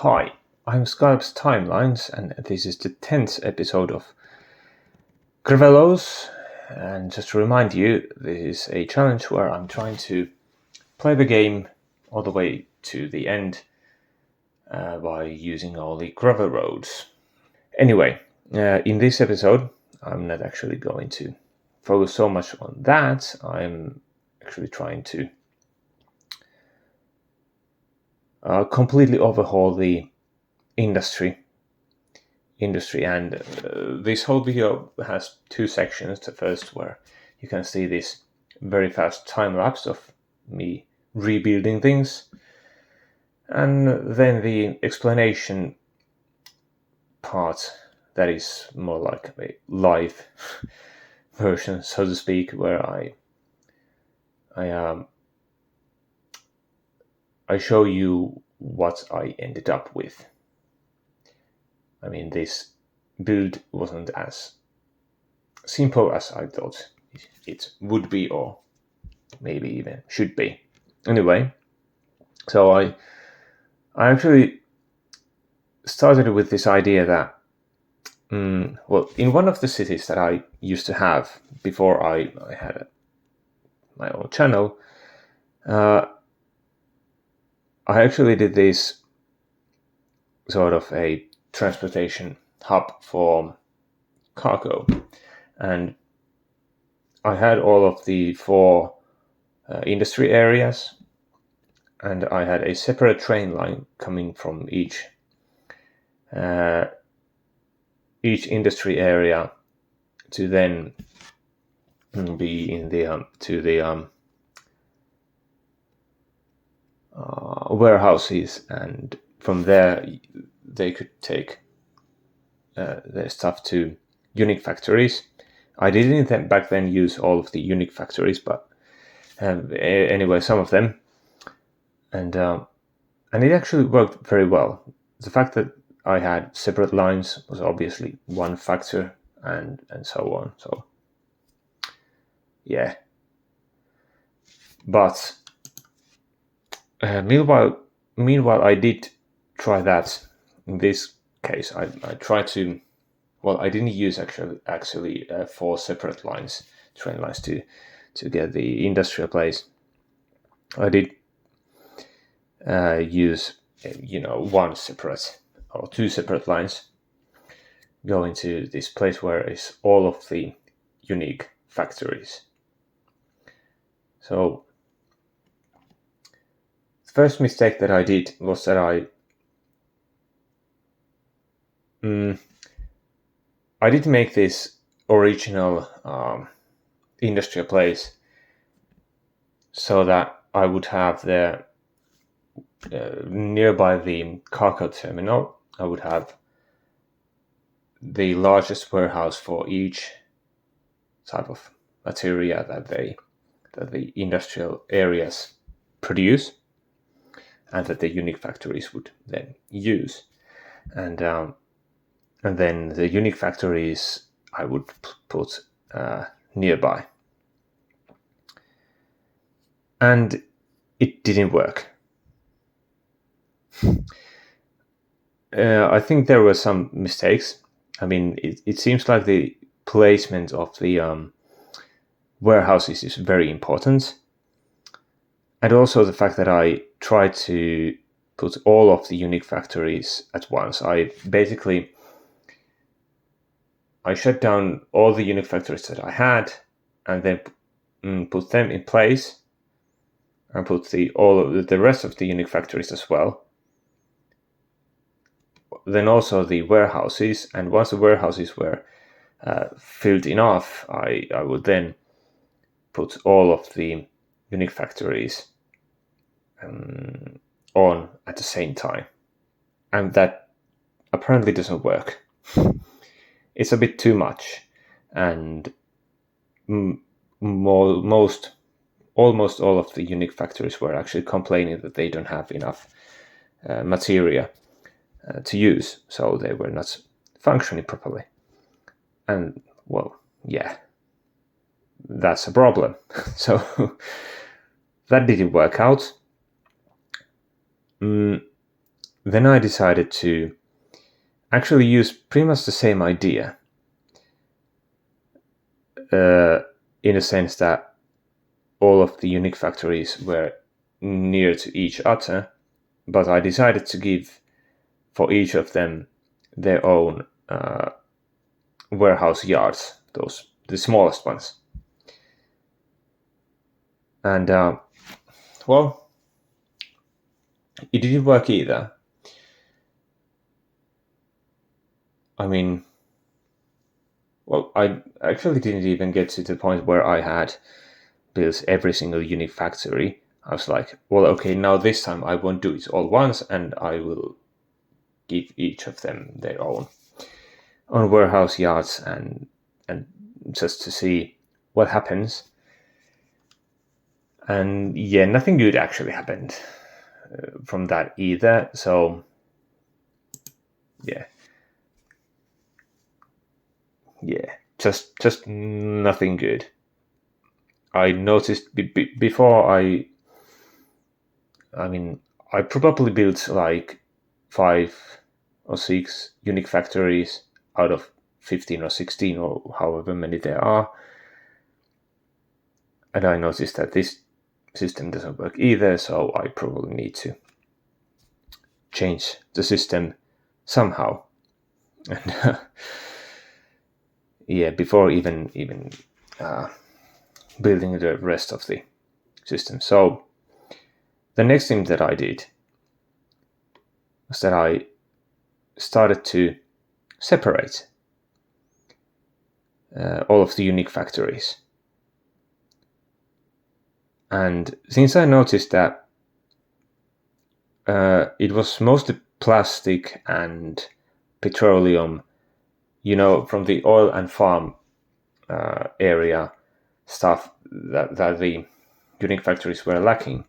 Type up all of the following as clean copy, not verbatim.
Hi, I'm Skype's Timelines, and this is the 10th episode of Gravelous. And just to remind you, this is a challenge where I'm trying to play the game all the way to the end by using all the gravel roads. Anyway, in this episode, I'm not actually going to focus so much on that. I'm actually trying to completely overhaul the industry, and this whole video has two sections. The first, where you can see this very fast time lapse of me rebuilding things, and then the explanation part, that is more like a live version, so to speak, where I show you what I ended up with. I mean, this build wasn't as simple as I thought it would be, or maybe even should be. Anyway, so I actually started with this idea that, well, in one of the cities that I used to have before I had my own channel, I actually did this sort of a transportation hub for cargo, and I had all of the four industry areas, and I had a separate train line coming from each industry area to then be in the to the warehouses, and from there they could take their stuff to unique factories. I didn't back then use all of the unique factories, but anyway, some of them, and it actually worked very well. The fact that I had separate lines was obviously one factor, and so on. So yeah, but meanwhile, I did try that. In this case, I tried to. Well, I didn't use actually 4 separate train lines to get the industrial place. I did use one separate or 2 separate lines going to this place where is all of the unique factories. So the first mistake that I did was that I did make this original industrial place so that I would have the nearby the cargo terminal, I would have the largest warehouse for each type of material that the industrial areas produce, and that the unique factories would then use, and then the unique factories I would put nearby, and it didn't work. I think there were some mistakes. I mean, it seems like the placement of the warehouses is very important, and also the fact that I tried to put all of the unique factories at once. I shut down all the unique factories that I had, and then put them in place, and put all of the rest of the unique factories as well. Then also the warehouses, and once the warehouses were filled enough, I would then put all of the unique factories on at the same time, and that apparently doesn't work. It's a bit too much, and almost all of the unique factories were actually complaining that they don't have enough material to use, so they were not functioning properly. And well, yeah, that's a problem. So that didn't work out. Then then I decided to actually use pretty much the same idea, in a sense that all of the unique factories were near to each other, but I decided to give for each of them their own warehouse yards, the smallest ones. And well, it didn't work either. I mean, well, I actually didn't even get to the point where I had built every single unique factory. I was like, well, okay, now this time I won't do it all once, and I will give each of them their own warehouse yards, and just to see what happens. And yeah, nothing good actually happened from that either. So yeah, just nothing good. I noticed before I mean, I probably built like 5 or 6 unique factories out of 15 or 16 or however many there are. And I noticed that this system doesn't work either, so I probably need to change the system somehow. And yeah, before even building the rest of the system. So the next thing that I did was that I started to separate all of the unique factories. And since I noticed that it was mostly plastic and petroleum, from the oil and farm area stuff that the unique factories were lacking,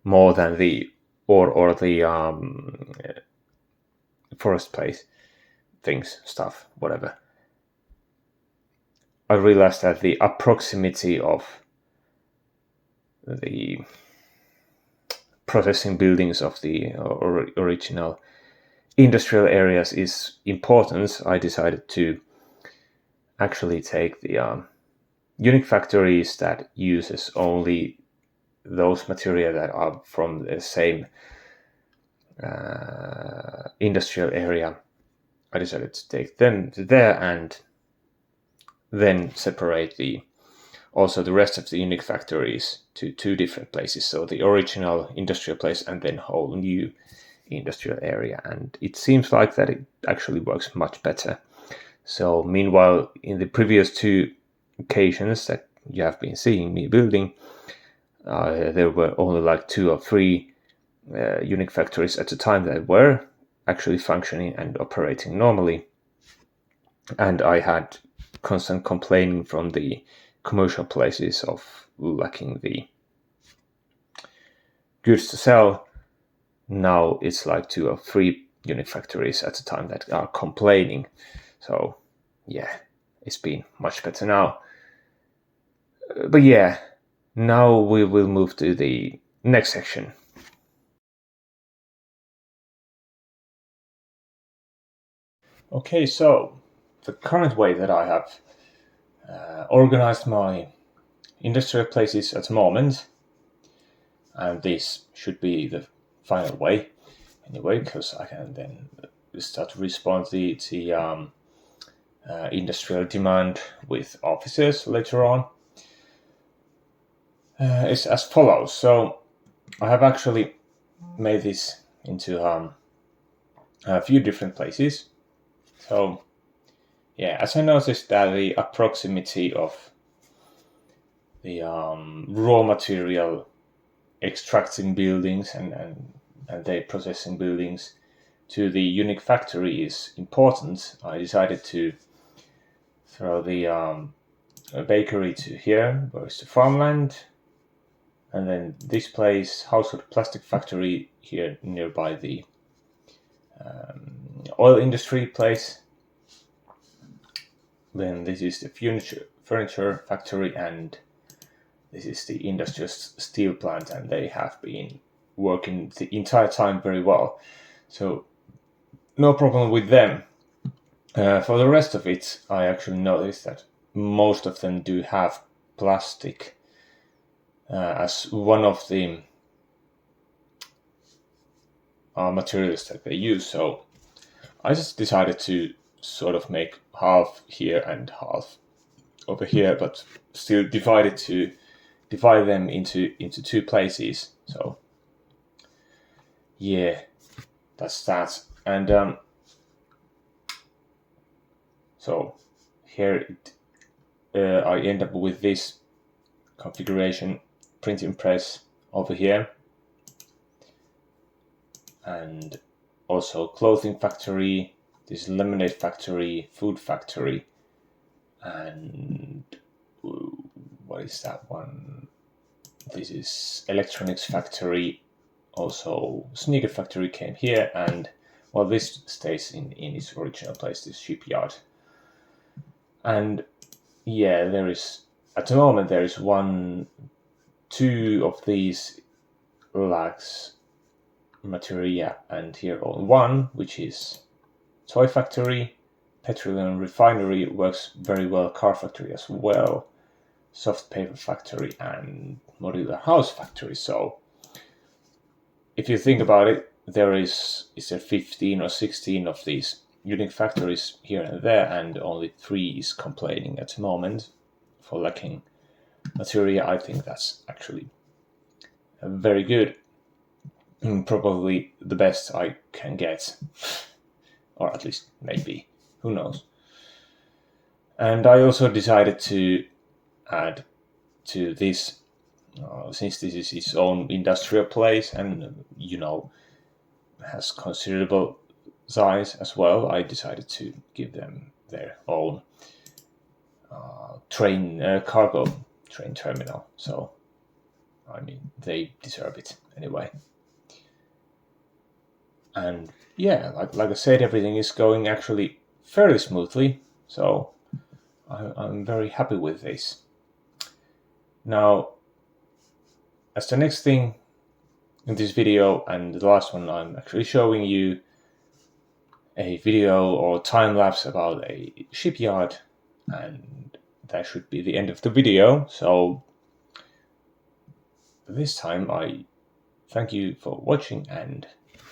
more than the or the forest place things, stuff, whatever. I realized that the approximity of the processing buildings of the original industrial areas is important. I decided to actually take the unique factories that uses only those material that are from the same industrial area. I decided to take them to there and then separate also the rest of the unique factories to 2 different places. So the original industrial place and then whole new industrial area. And it seems like that it actually works much better. So meanwhile, in the previous 2 occasions that you have been seeing me building, there were only like 2 or 3 unique factories at the time that were actually functioning and operating normally. And I had constant complaining from the commercial places of lacking the goods to sell. Now it's like 2 or 3 unique factories at a time that are complaining. So yeah, it's been much better now. But yeah, now we will move to the next section. Okay, so the current way that I have organized my industrial places at the moment, and this should be the final way anyway, because I can then start to respond to the industrial demand with offices later on. It's as follows. So I have actually made this into a few different places. So yeah, as I noticed that the proximity of the raw material extracting buildings and they processing buildings to the unique factory is important, I decided to throw the a bakery to here, where is the farmland, and then this place, household plastic factory here nearby the oil industry place. Then this is the furniture factory, and this is the industrial steel plant, and they have been working the entire time very well. So no problem with them. For the rest of it, I actually noticed that most of them do have plastic as one of the materials that they use. So I just decided to sort of make half here and half over here, but still divide them into two places. So yeah, that's that. And so here I end up with this configuration: printing press over here, and also clothing factory, this lemonade factory, food factory, and what is that one? This is electronics factory. Also sneaker factory came here, and well, this stays in its original place, this shipyard. And yeah, there is at the moment there is two of these lacks material, and here only one, which is toy factory, petroleum refinery works very well, car factory as well, soft paper factory, and modular house factory. So if you think about it, there is there 15 or 16 of these unique factories here and there, and only 3 is complaining at the moment for lacking material. I think that's actually very good. Probably the best I can get, or at least maybe, who knows. And I also decided to add to this, since this is its own industrial place and has considerable size as well, I decided to give them their own cargo train terminal. So I mean, they deserve it anyway. And yeah, like I said, everything is going actually fairly smoothly, so I'm very happy with this. Now, as the next thing in this video, and the last one, I'm actually showing you a video or time lapse about a shipyard, and that should be the end of the video. So this time I thank you for watching, and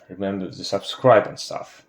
remember to subscribe and stuff.